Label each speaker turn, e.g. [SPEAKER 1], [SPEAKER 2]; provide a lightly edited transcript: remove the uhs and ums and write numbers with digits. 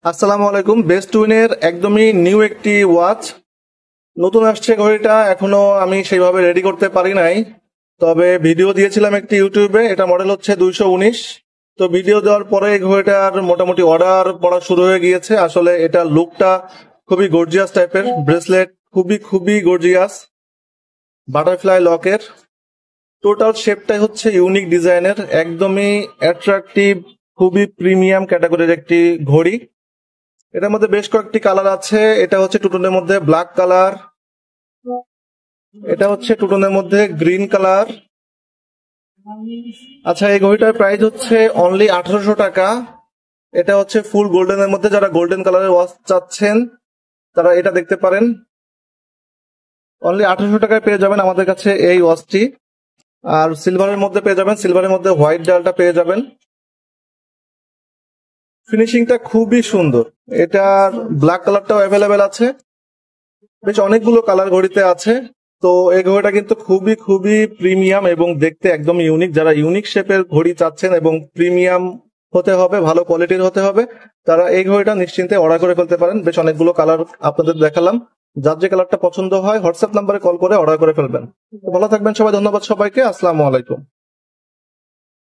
[SPEAKER 1] আসসালামু আলাইকুম। বেস্ট টুইনের একদমই নিউ একটি ওয়াচ নতুন আসছে। ঘড়িটা এখনো আমি সেইভাবে রেডি করতে পারি নাই, তবে ভিডিও দিয়েছিলাম একটি ইউটিউবে। এটা মডেল হচ্ছে 219। তো ভিডিও দেওয়ার পরে এই ঘড়িটার মোটামুটি অর্ডার পড়া শুরু হয়ে গিয়েছে। আসলে এটা লুকটা খুবই গর্জিয়াস টাইপের, ব্রেসলেট খুবই খুবই গর্জিয়াস, বাটারফ্লাই লকের। টোটাল শেপটাই হচ্ছে ইউনিক ডিজাইনের, একদমই অ্যাট্রাকটিভ, খুবই প্রিমিয়াম ক্যাটাগরির একটি ঘড়ি। এটার মধ্যে বেশ কয়েকটি কালার আছে। এটা হচ্ছে টুটনের মধ্যে ব্ল্যাক কালার, এটা হচ্ছে টুটনের মধ্যে গ্রিন কালার। আচ্ছা, এই ঘড়িটার প্রাইস হচ্ছে অনলি 1800 টাকা। এটা হচ্ছে ফুল গোল্ডেনের মধ্যে, যারা গোল্ডেন কালারের ওয়াচ চাচ্ছেন তারা এটা দেখতে পারেন। অনলি 1800 টাকায় পেয়ে যাবেন আমাদের কাছে এই ওয়াচটি। আর সিলভারের মধ্যে পেয়ে যাবেন, সিলভারের মধ্যে হোয়াইট ডালটা পেয়ে যাবেন। ফিনিশিংটা খুবই সুন্দর। এটার ব্ল্যাক কালারটাও অ্যাভেলেবেল আছে, বেশ অনেকগুলো কালার ঘড়িতে আছে। তো এই ঘড়িটা কিন্তু খুবই খুবই প্রিমিয়াম এবং দেখতে একদম ইউনিক। যারা ইউনিক শেপের ঘড়ি চাচ্ছেন এবং প্রিমিয়াম হতে হবে, ভালো কোয়ালিটির হতে হবে, তারা এই ঘড়িটা নিশ্চিন্তে অর্ডার করে ফেলতে পারেন। বেশ অনেকগুলো কালার আপনাদের দেখালাম, যার যে কালারটা পছন্দ হয় হোয়াটসঅ্যাপ নাম্বারে কল করে অর্ডার করে ফেলবেন। তো ভালো থাকবেন সবাই, ধন্যবাদ সবাইকে, আসসালামু আলাইকুম।